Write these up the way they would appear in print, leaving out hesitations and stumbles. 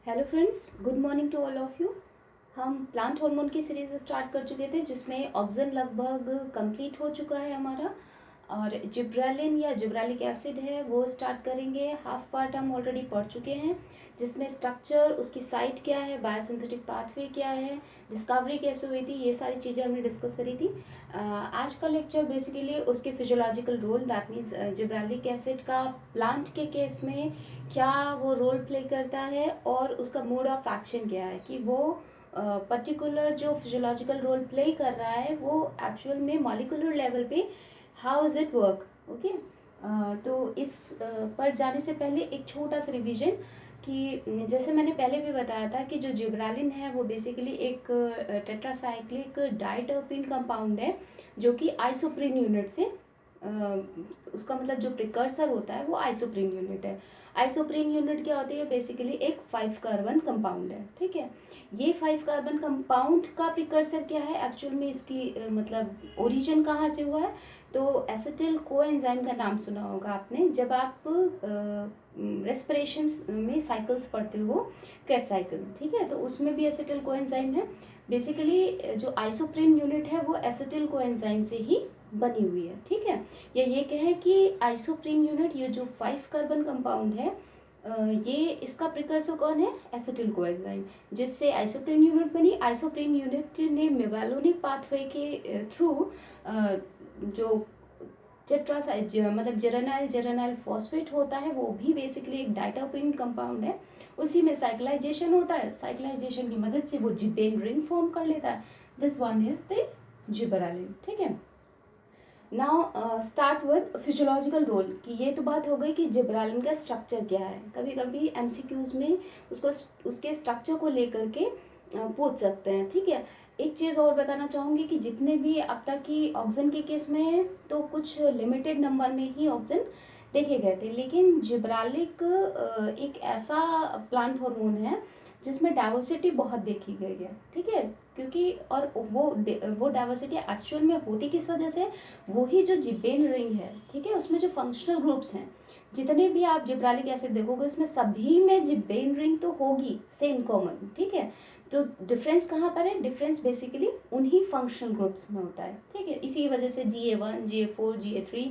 Hello friends, good morning to all of you. हम plant hormone की series start कर चुके थे जिसमें ऑक्सिन लगभग कंप्लीट हो चुका है हमारा। और जिब्रेलिन या जिब्रेलिक एसिड है वो स्टार्ट करेंगे। हाफ पार्ट हम ऑलरेडी पढ़ चुके हैं जिसमें स्ट्रक्चर, उसकी साइट क्या है, बायोसिंथेटिक पाथवे क्या है, डिस्कवरी कैसे हुई थी, ये सारी चीज़ें हमने डिस्कस करी थी। आज का लेक्चर बेसिकली उसके physiological role, that means gibberellic acid का प्लांट के केस में क्या वो रोल प्ले करता है और उसका मोड ऑफ एक्शन क्या है, कि वो पर्टिकुलर जो फिजियोलॉजिकल रोल प्ले कर रहा है वो एक्चुअल में मॉलिक्यूलर लेवल पे how is it work. Okay, तो इस पर जाने से पहले एक छोटा सा रिवीजन कि जैसे मैंने पहले भी बताया था कि जो जिब्रेलिन है वो बेसिकली एक टेट्रासाइक्लिक डाइटर्पिन कंपाउंड है जो कि आइसोप्रीन यूनिट से उसका मतलब जो प्रिकर्सर होता है वो आइसोप्रीन यूनिट है। आइसोप्रीन यूनिट क्या होती है? बेसिकली एक 5 कार्बन कंपाउंड है। ठीक है, ये 5 कार्बन कंपाउंड का प्रिकर्सर क्या है एक्चुअल में, इसकी मतलब ओरिजिन कहाँ से हुआ है? तो एसिटिल कोएंजाइम का नाम सुना होगा आपने जब आप रेस्पिरेशन में साइकिल्स पढ़ते हो, क्रेब्स साइकिल। ठीक है, तो उसमें भी एसिटिल कोएंजाइम है। बेसिकली जो आइसोप्रीन यूनिट है वो एसिटिल कोएंजाइम से ही बनी हुई है। ठीक है, या ये कहें कि आइसोप्रीन यूनिट, ये जो 5 कार्बन कंपाउंड है, ये इसका प्रिकर्सर कौन है? एसिटिल कोएंजाइम, जिससे आइसोप्रीन यूनिट बनी। आइसोप्रीन यूनिट ने मेवालोनिक पाथवे के थ्रू जो टेट्रासाइड मतलब जेरेनाइल जेरेनाइल फॉस्फेट होता है वो भी बेसिकली एक डाइटर्पिन कंपाउंड है। उसी में साइक्लाइजेशन होता है, साइक्लाइजेशन की मदद से वो जिब्रेन रिंग फॉर्म कर लेता है। This one is the gibberellin. ठीक है, now start with physiological role, कि ये तो बात हो गई कि जिब्रालिन का स्ट्रक्चर क्या है। कभी कभी एमसीक्यूज में उसको उसके स्ट्रक्चर को लेकर के पूछ सकते हैं। ठीक है, एक चीज़ और बताना चाहूँगी कि जितने भी अब तक की ऑक्सिन के केस में तो कुछ लिमिटेड नंबर में ही ऑक्सिन देखे गए थे, लेकिन जिब्रालिक एक ऐसा प्लांट हार्मोन है जिसमें डाइवर्सिटी बहुत देखी गई है। ठीक है, क्योंकि और वो डाइवर्सिटी एक्चुअल में होती किस वजह से? वही जो जिब्रेन रिंग है, ठीक है, उसमें जो फंक्शनल ग्रुप्स हैं, जितने भी आप जिब्रालिक एसिड देखोगे उसमें सभी में जिब्रेन रिंग तो होगी सेम कॉमन। ठीक है, तो डिफरेंस कहाँ पर है? डिफरेंस बेसिकली उन्हीं फंक्शनल ग्रुप्स में होता है। ठीक है, इसी वजह से GA1, GA4, GA3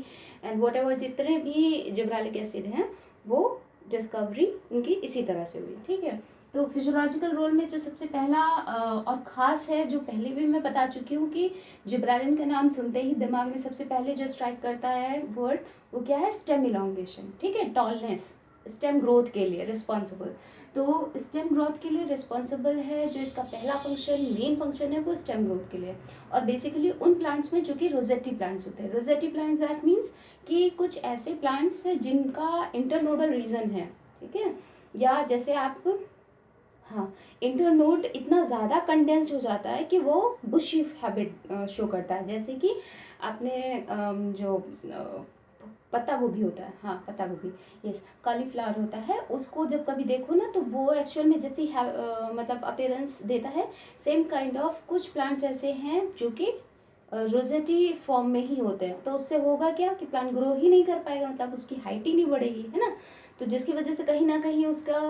and what ever जितने भी जिब्रालिक एसिड हैं वो डिस्कवरी उनकी इसी तरह से हुई। ठीक है, तो फिजियोलॉजिकल रोल में जो सबसे पहला और ख़ास है, जो पहले भी मैं बता चुकी हूँ कि जिब्रालिन का नाम सुनते ही दिमाग में सबसे पहले जो स्ट्राइक करता है वर्ड, वो क्या है? Stem elongation. ठीक है, टॉलनेस, स्टेम ग्रोथ के लिए रिस्पॉन्सिबल। तो स्टेम ग्रोथ के लिए रिस्पॉन्सिबल है, जो इसका पहला फंक्शन, मेन फंक्शन है, वो स्टेम ग्रोथ के लिए। और बेसिकली उन प्लांट्स में जो कि रोजेटी प्लांट्स होते हैं। रोजेटी प्लांट्स दैट मीन्स कि कुछ ऐसे प्लांट्स जिनका इंटरनोडल रीजन है। ठीक है, या जैसे आप, हाँ, इंटरनोड इतना ज़्यादा कंडेंस्ड हो जाता है कि वो बुशी हैबिट शो करता है। जैसे कि आपने जो पत्ता गोभी होता है, हाँ पत्ता गोभी, यस, कॉलीफ्लावर होता है, उसको जब कभी देखो ना तो वो एक्चुअल में जैसी मतलब अपेयरेंस देता है, सेम काइंड ऑफ कुछ प्लांट्स ऐसे हैं जो कि रोजेटी फॉर्म में ही होते हैं। तो उससे होगा क्या कि प्लांट ग्रो ही नहीं कर पाएगा, मतलब उसकी हाइट ही नहीं बढ़ेगी, है ना। तो जिसकी वजह से कहीं ना कहीं उसका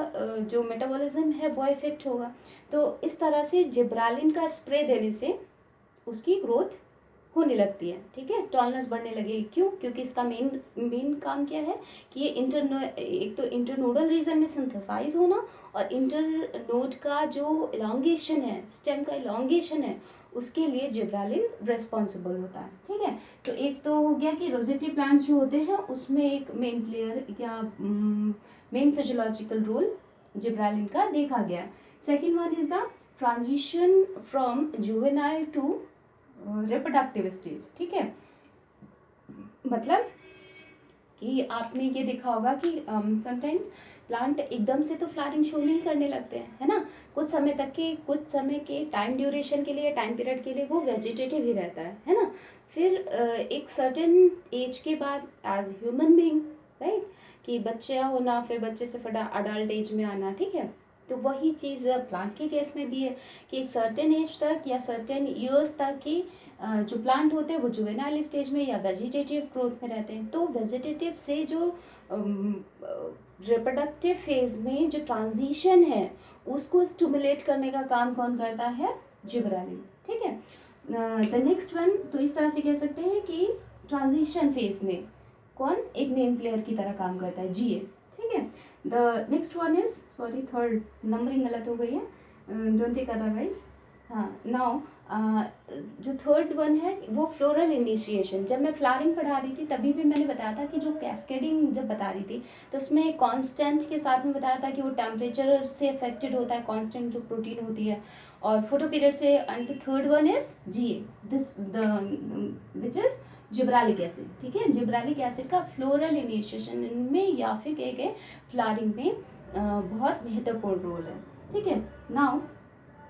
जो मेटाबॉलिज्म है वो इफेक्ट होगा। तो इस तरह से जिब्रालिन का स्प्रे देने से उसकी ग्रोथ होने लगती है। ठीक है, टॉलनेस बढ़ने लगेगी। क्यों? क्योंकि इसका मेन मेन काम क्या है कि ये एक तो इंटरनोडल रीजन में सिंथेसाइज होना, और इंटरनोड का जो इलांगेशन है, स्टेम का इलांगेशन है, उसके लिए जिब्रालिन रिस्पॉन्सिबल होता है। ठीक है, तो एक तो हो गया कि रोजेटी प्लांट्स जो होते हैं उसमें एक मेन प्लेयर या मेन फिजियोलॉजिकल रोल जिब्रालिन का देखा गया। Second one is the transition from juvenile to reproductive stage. ठीक है, मतलब कि आपने ये देखा होगा कि समटाइम्स प्लांट एकदम से तो फ्लावरिंग शो नहीं करने लगते हैं, है ना। कुछ समय के टाइम ड्यूरेशन के लिए, टाइम पीरियड के लिए वो वेजिटेटिव ही रहता है ना। फिर एक सर्टेन एज के बाद एज ह्यूमन बीइंग, राइट, कि बच्चा होना, फिर बच्चे से फिर अडल्ट एज में आना। ठीक है, तो वही चीज़ प्लांट के केस में भी है कि एक सर्टेन एज तक या सर्टेन ईयर्स तक की जो प्लांट होते हैं वो जुवेनाइल स्टेज में या वेजिटेटिव ग्रोथ में रहते हैं। तो वेजिटेटिव से जो रिप्रोडक्टिव फेज में जो ट्रांजिशन है उसको स्टिमुलेट करने का काम कौन करता है, जिब्रालिन, ठीक है। द नेक्स्ट वन, तो इस तरह से कह सकते हैं कि ट्रांजिशन फेज में कौन एक मेन प्लेयर की तरह काम करता है, जीए, ठीक है। The next one is, sorry third numbering गलत हो गई है, डोंट टेक अदरवाइज। हाँ, नाउ जो थर्ड वन है वो फ्लोरल इनिशिएशन। जब मैं फ्लावरिंग पढ़ा रही थी तभी भी मैंने बताया था कि जो कैस्केडिंग जब बता रही थी तो उसमें कांस्टेंट के साथ में बताया था कि वो टेम्परेचर से अफेक्टेड होता है, कांस्टेंट जो प्रोटीन होती है, और फोटो पीरियड से। And the third one is GA, this the which is जिब्रालिक acid, ठीक है। जिब्रालिक एसिड का फ्लोरल इनिशिएशन में या फिर कह के फ्लावरिंग में बहुत महत्वपूर्ण रोल है, ठीक है। नाउ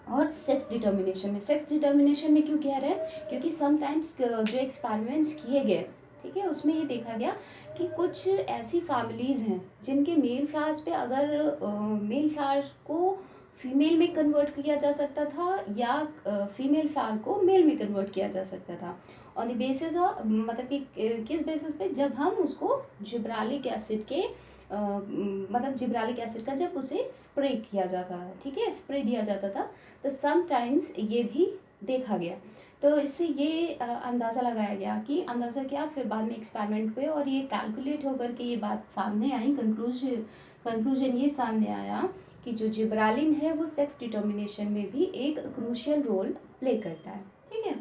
और सेक्स डिटर्मिनेशन में, सेक्स डिटर्मिनेशन में क्यों कह रहे हैं, क्योंकि समटाइम्स जो एक्सपेरिमेंट्स किए गए, ठीक है, उसमें ये देखा गया कि कुछ ऐसी फैमिलीज़ हैं जिनके मेल फ्लावर्स पे अगर मेल फ्लावर को फीमेल में कन्वर्ट किया जा सकता था या फीमेल फ्लावर को मेल में कन्वर्ट किया जा सकता था ऑन द बेसिस ऑफ, मतलब कि किस बेसिस पे, जब हम उसको जिब्रालिक एसिड के मतलब जिब्रालिक एसिड का जब उसे स्प्रे किया जाता है, ठीक है, स्प्रे दिया जाता था, तो समटाइम्स ये भी देखा गया। तो इससे ये अंदाज़ा लगाया गया कि अंदाज़ा क्या, फिर बाद में एक्सपेरिमेंट हुए और ये कैलकुलेट होकर के ये बात सामने आई, कंक्लूजन ये सामने आया कि जो जिब्रालिन है वो सेक्स डिटर्मिनेशन में भी एक क्रूशियल रोल प्ले करता है, ठीक है।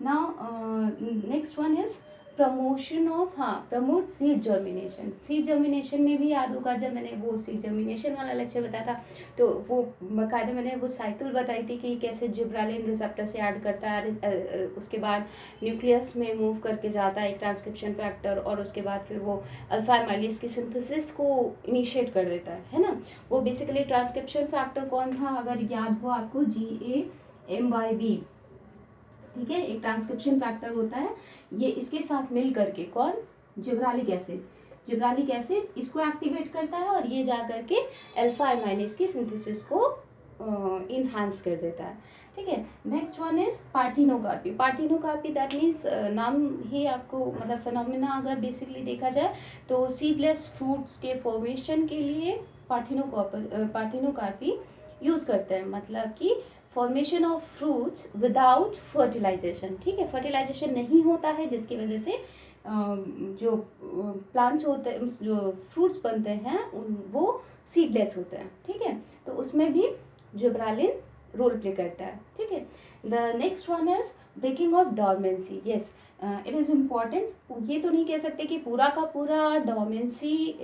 Now next one is promotion of, हाँ, promote seed germination. Seed germination में भी याद होगा जब मैंने वो सीड जर्मिनेशन वाला लेक्चर बताया था तो वो बाकायदा मैंने वो साइकिल बताई थी कि कैसे जिब्रालिन रिसेप्टर से ऐड करता है, उसके बाद न्यूक्लियस में मूव करके जाता है एक ट्रांसक्रिप्शन फैक्टर, और उसके बाद फिर वो अल्फा एमाइलेज की सिंथेसिस को इनिशिएट कर देता है ना। वो बेसिकली ट्रांसक्रिप्शन फैक्टर कौन था, अगर याद हो आपको, GAMYB, ठीक है, एक ट्रांसक्रिप्शन फैक्टर होता है ये, इसके साथ मिल करके कौन, जिब्रालिक एसिड इसको एक्टिवेट करता है और ये जा करके अल्फा एमाइलेज की सिंथेसिस को इनहांस कर देता है, ठीक है। Next one is parthenocarpy, that means नाम ही आपको, मतलब फिनोमिना अगर बेसिकली देखा जाए तो सीडलेस फ्रूट्स के फॉर्मेशन के लिए पार्थिनोकार्पी यूज़ करते हैं, मतलब कि formation of fruits without fertilization, ठीक है, फर्टिलाइजेशन नहीं होता है जिसकी वजह से जो प्लांट्स होते हैं, जो फ्रूट्स बनते हैं वो सीडलेस होते हैं, ठीक है। तो उसमें भी जिब्रालिन रोल प्ले करता है, ठीक है। The next one is breaking of dormancy, yes it is important. ये तो नहीं कह सकते कि पूरा का पूरा डॉर्मेंसी,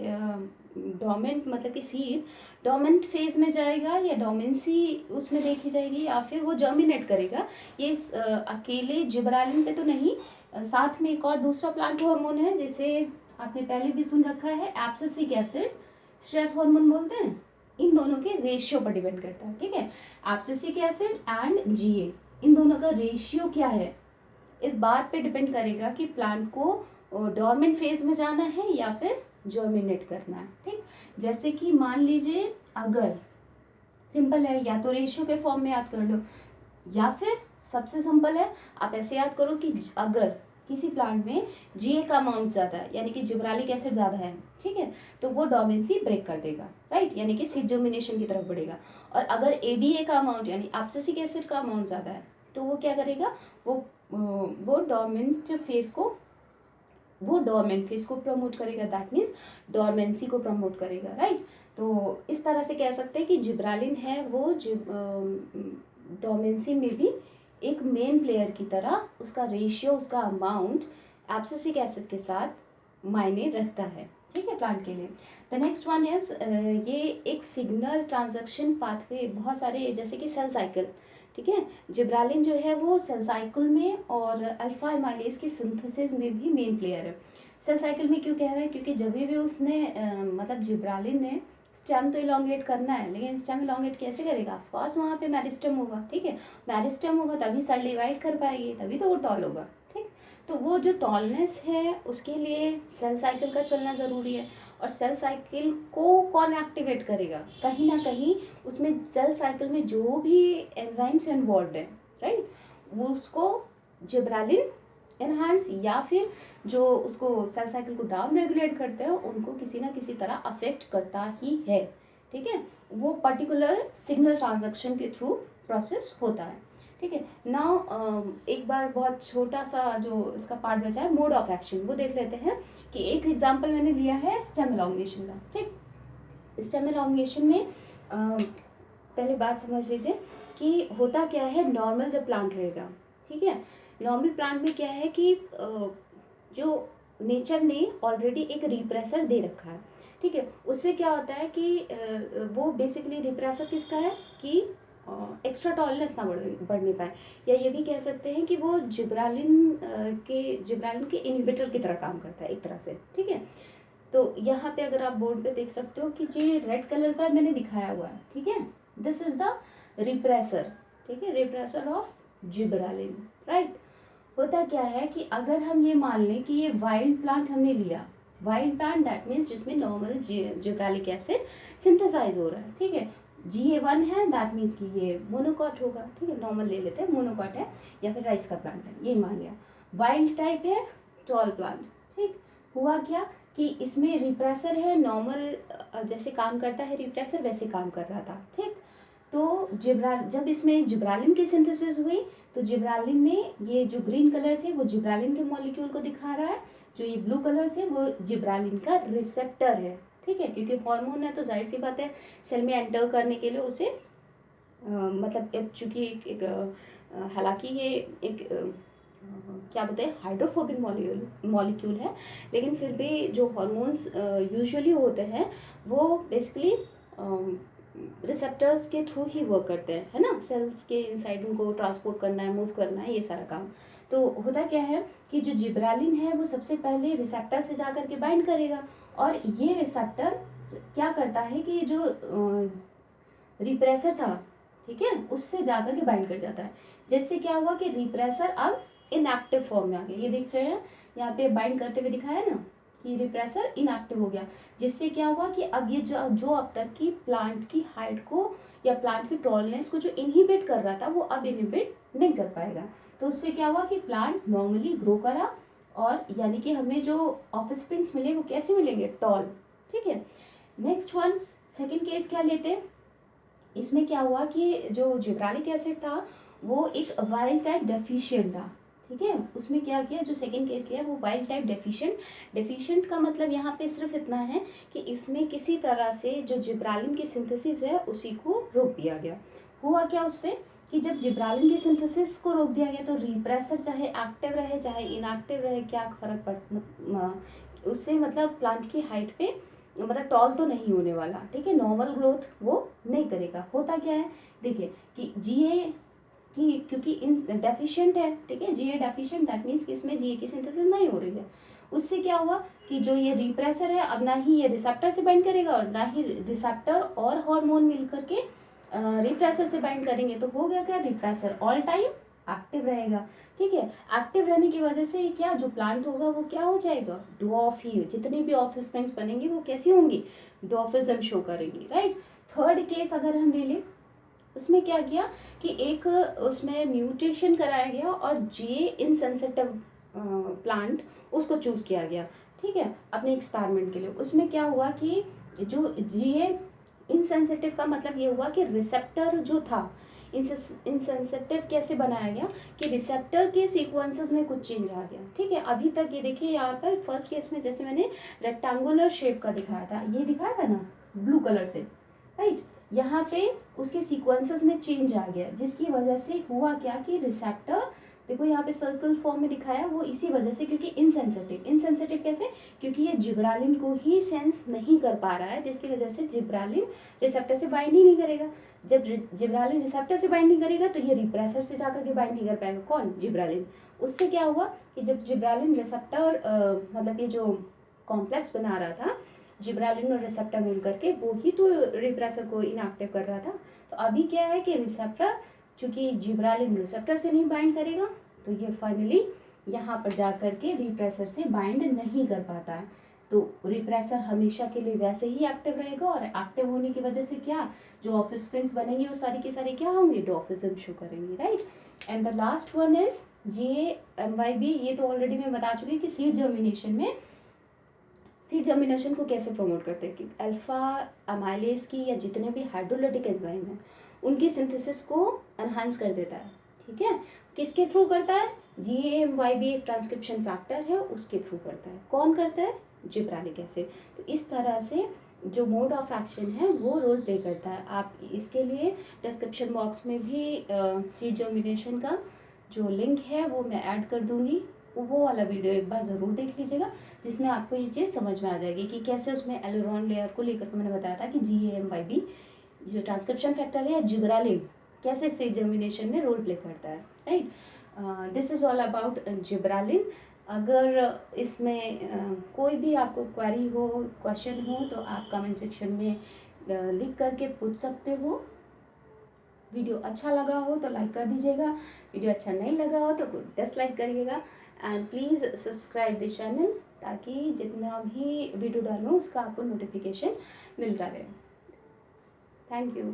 डोमेंट मतलब कि सीड डोमेंट फेज में जाएगा या डोमेंसी उसमें देखी जाएगी या फिर वो जर्मिनेट करेगा, ये अकेले जिब्रालिन पे तो नहीं, साथ में एक और दूसरा प्लांट हार्मोन है जिसे आपने पहले भी सुन रखा है, एब्सिसिक एसिड, स्ट्रेस हार्मोन बोलते हैं। इन दोनों के रेशियो पर डिपेंड करता है, ठीक है। एब्सिसिक एसिड एंड GA, इन दोनों का रेशियो क्या है, इस बात पे डिपेंड करेगा कि प्लांट को डोरमेंट फेज में जाना है या फिर जर्मिनेट करना है, ठीक। जैसे कि मान लीजिए, अगर सिंपल है, या तो रेशियो के फॉर्म में याद कर लो, या फिर सबसे सिंपल है आप ऐसे याद करो कि अगर किसी प्लांट में GA का अमाउंट ज़्यादा है, यानी कि जिब्रालिक एसिड ज़्यादा है, ठीक है, तो वो डोमेंसी ब्रेक कर देगा, राइट, यानी कि सीड जर्मिनेशन की तरफ बढ़ेगा। और अगर ABA का अमाउंट यानी एब्सिसिक एसिड का अमाउंट ज़्यादा है तो वो क्या करेगा, वो डोरमेंट फेज को प्रमोट करेगा, दैट मीन्स डोरमेंसी को प्रमोट करेगा, राइट। तो इस तरह से कह सकते हैं कि जिब्रालिन है वो डोमेंसी में भी एक मेन प्लेयर की तरह, उसका रेशियो, उसका अमाउंट एब्सिसिक एसिड के साथ मायने रखता है, ठीक है, प्लांट के लिए। द नेक्स्ट वन इज, ये एक सिग्नल ट्रांजैक्शन पाथवे, बहुत सारे, जैसे कि सेल साइकिल, ठीक है, जिब्रालिन जो है वो सेल साइकिल में और अल्फा एमाइलेज की सिंथेसिस में भी मेन प्लेयर है। सेल साइकिल में क्यों कह रहे हैं, क्योंकि जब भी उसने मतलब जिब्रालिन ने स्टेम तो इलोंगेट करना है, लेकिन स्टेम इलोंगेट कैसे करेगा, ऑफकोर्स वहाँ पे मेरिस्टेम होगा, ठीक है, मेरिस्टेम होगा तभी सेल डिवाइड कर पाएगी, तभी तो वो टॉल होगा, ठीक। तो वो जो टॉलनेस है उसके लिए सेल साइकिल का चलना ज़रूरी है, और सेल साइकिल को कौन एक्टिवेट करेगा, कहीं ना कहीं उसमें सेल साइकिल में जो भी एंजाइम्स इन्वॉल्व है, राइट, वो उसको जिब्रालिन एनहांस या फिर जो उसको सेल साइकिल को डाउन रेगुलेट करते हैं उनको किसी ना किसी तरह अफेक्ट करता ही है, ठीक है। वो पर्टिकुलर सिग्नल ट्रांजैक्शन के थ्रू प्रोसेस होता है। ठीक है, नाउ एक बार बहुत छोटा सा जो इसका पार्ट बचा है मोड ऑफ एक्शन, वो देख लेते हैं कि एक एग्जांपल मैंने लिया है स्टेम एलोंगेशन का। ठीक, स्टेम एलोंगेशन में पहले बात समझ लीजिए कि होता क्या है नॉर्मल जब प्लांट रहेगा, ठीक है, नॉर्मल प्लांट में क्या है कि जो नेचर ने ऑलरेडी एक रिप्रेसर दे रखा है, ठीक है, उससे क्या होता है कि वो बेसिकली रिप्रेसर किसका है कि एक्स्ट्रा टॉलरेंस ना बढ़ नहीं पाए, या ये भी कह सकते हैं कि वो जिब्रालिन के इनहिबिटर की तरह काम करता है एक तरह से। ठीक है, तो यहाँ पे अगर आप बोर्ड पे देख सकते हो कि जो रेड कलर का मैंने दिखाया हुआ है, ठीक है, दिस इज द रिप्रेसर। ठीक है, रिप्रेसर ऑफ जिब्रालिन, राइट। होता क्या है कि अगर हम ये मान लें कि ये वाइल्ड प्लांट हमने लिया, वाइल्ड प्लांट दैट मीन्स जिसमें नॉर्मल जिब्रालिक एसिड सिंथेसाइज हो रहा है, ठीक है, GA1 है दैट मीन्स कि ये मोनोकॉट होगा। ठीक है, नॉर्मल ले लेते हैं, मोनोकॉट है या फिर राइस का प्लांट है, ये मान लिया। वाइल्ड टाइप है टॉल प्लांट। ठीक, हुआ क्या कि इसमें रिप्रेसर है, नॉर्मल जैसे काम करता है रिप्रेसर वैसे काम कर रहा था। ठीक, तो जब इसमें जिब्रालिन की सिंथेसिस हुई तो जिब्रालिन ने ये जो ग्रीन कलर से वो जिब्रालिन के मॉलिक्यूल को दिखा रहा है, जो ये ब्लू कलर से वो जिब्रालिन का रिसेप्टर है। ठीक है, क्योंकि हार्मोन है तो जाहिर सी बात है सेल में एंटर करने के लिए उसे मतलब चूँकि हालांकि ये एक क्या बोलते हैं हाइड्रोफोबिक मॉलिक्यूल है, लेकिन फिर भी जो हार्मोन्स यूजुअली होते हैं वो बेसिकली रिसेप्टर्स के थ्रू ही वर्क करते हैं, है ना, सेल्स के इनसाइड उनको ट्रांसपोर्ट करना है, मूव करना है, ये सारा काम। तो होता क्या है कि जो जिब्रालिन है वो सबसे पहले रिसेप्टर से जाकर के बाइंड करेगा, और ये रिसेप्टर क्या करता है कि जो रिप्रेसर था, ठीक है, उससे जाकर के बाइंड कर जाता है, जिससे क्या हुआ कि रिप्रेसर अब इनएक्टिव फॉर्म में आ गया। ये देख रहे हैं यहाँ पे बाइंड करते हुए दिखाया ना कि रिप्रेसर इनएक्टिव हो गया, जिससे क्या हुआ कि अब ये जो अब तक की प्लांट की हाइट को या प्लांट की टॉलरेंस को जो इनहिबिट कर रहा था वो अब इनहिबिट नहीं कर पाएगा। तो उससे क्या हुआ कि प्लांट नॉर्मली ग्रो करा, और यानी कि हमें जो ऑफस्प्रिंग्स मिले वो कैसे मिलेंगे, टॉल। ठीक है, नेक्स्ट वन सेकेंड केस क्या लेते हैं, इसमें क्या हुआ कि जो जिब्रालिक एसिड था वो एक वाइल्ड टाइप डेफिशिएंट था। ठीक है, उसमें क्या किया, जो सेकंड केस लिया वो वाइल्ड टाइप डेफिशिएंट का मतलब यहाँ पे सिर्फ इतना है कि इसमें किसी तरह से जो जिब्रालिन की सिंथेसिस है उसी को रोक दिया गया। हुआ क्या उससे कि जब जिब्रालिन की सिंथेसिस को रोक दिया गया तो रिप्रेसर चाहे एक्टिव रहे चाहे इनएक्टिव रहे क्या फर्क पड़ उससे मतलब प्लांट की हाइट पे मतलब टॉल तो नहीं होने वाला। ठीक है, नॉर्मल ग्रोथ वो नहीं करेगा। होता क्या है देखिए कि GA की क्योंकि इन डेफिशिएंट है, ठीक है, GA डेफिशिएंट दैट मीन्स कि इसमें GA की सिंथेसिस नहीं हो रही है। उससे क्या हुआ कि जो ये रिप्रेसर है अब ना ही ये रिसेप्टर से बाइंड करेगा और ना ही रिसेप्टर और हार्मोन मिल करके रिप्रेसर से बाइंड करेंगे, तो हो गया क्या, रिप्रेसर ऑल टाइम एक्टिव रहेगा। ठीक है, एक्टिव रहने की वजह से क्या जो प्लांट होगा वो क्या हो जाएगा, डॉफ ही, जितनी भी ऑफ स्प्रिंग्स बनेंगी वो कैसी होंगी, डॉफिज्म शो करेंगी, राइट। थर्ड केस अगर हम ले लें उसमें क्या किया कि एक उसमें म्यूटेशन कराया गया और GA इनसेंसिटिव प्लांट उसको चूज किया गया। ठीक है, अपने एक्सपेरिमेंट के लिए। उसमें क्या हुआ कि जो GA इनसेंसिटिव का मतलब ये हुआ कि रिसेप्टर जो था इनसेंसिटिव कैसे बनाया गया कि रिसेप्टर के सीक्वेंसेस में कुछ चेंज आ गया। ठीक है, अभी तक ये देखिए यहाँ पर फर्स्ट केस में जैसे मैंने रेक्टेंगुलर शेप का दिखाया था, ये दिखाया था ना ब्लू कलर से, राइट, यहाँ पे उसके सीक्वेंसेस में चेंज आ गया, जिसकी वजह से हुआ क्या कि रिसेप्टर देखो यहाँ पे सर्कल फॉर्म में दिखाया, वो इसी वजह से क्योंकि इनसेंसिटिव कैसे, क्योंकि ये जिब्रालिन को ही सेंस नहीं कर पा रहा है, जिसकी वजह से जिब्रालिन रिसेप्टर से बाइंड ही नहीं करेगा। जब जिब्रालिन रिसेप्टर से बाइंड नहीं करेगा तो ये रिप्रेसर से जाकर के बाइंड नहीं कर पाएगा, कौन, जिब्रालिन। उससे क्या हुआ कि जब जिब्रालिन रिसेप्टर मतलब ये जो कॉम्प्लेक्स बना रहा था जिब्रालिन और रिसेप्टर मिल करके, वो ही तो रिप्रेसर को इनएक्टिव कर रहा था। तो अभी क्या है कि रिसेप्टर चूंकि जिब्रालिन रिसेप्टर से नहीं बाइंड करेगा तो ये फाइनली यहाँ पर जा करके रिप्रेसर से बाइंड नहीं कर पाता है। तो रिप्रेसर हमेशा के लिए वैसे ही एक्टिव रहेगा, और एक्टिव होने की वजह से क्या जो ऑफस्प्रिंग्स बनेंगे वो सारी के सारे क्या होंगे, डॉफिज्म शो करेंगे, right. And the last one is GAMYB। ये तो ऑलरेडी मैं बता चुकी कि सीड जर्मिनेशन में सीड जर्मिनेशन को कैसे प्रमोट करते हैं? कि अल्फा अमाइलेज की या जितने भी हाइड्रोलाइटिक एंजाइम हैं उनकी सिंथेसिस को एनहांस कर देता है। ठीक है, किसके थ्रू करता है? GAMYB एक ट्रांसक्रिप्शन फैक्टर है, उसके थ्रू करता है। कौन करता है? जिब्रालिक एसिड। तो इस तरह से जो मोड ऑफ एक्शन है वो रोल प्ले करता है। आप इसके लिए डिस्क्रिप्शन बॉक्स में भी सीड जर्मिनेशन का जो लिंक है वो मैं ऐड कर दूंगी, वो वाला वीडियो एक बार ज़रूर देख लीजिएगा, जिसमें आपको ये चीज़ समझ में आ जाएगी कि कैसे उसमें एलुरॉन लेयर को लेकर के मैंने बताया था कि GAMYB जो ट्रांसक्रिप्शन फैक्टर है, जिब्रालिन, कैसे सीड जर्मिनेशन में रोल प्ले करता है। Right, this is all about gibberellin. अगर इसमें कोई भी आपको क्वेरी हो, क्वेश्चन हो, तो आप कमेंट सेक्शन में लिख करके पूछ सकते हो। वीडियो अच्छा लगा हो तो लाइक कर दीजिएगा, वीडियो अच्छा नहीं लगा हो तो डिसलाइक करिएगा। And please subscribe the channel, ताकि जितना भी वीडियो डालूँ उसका आपको नोटिफिकेशन मिलता रहे। Thank you.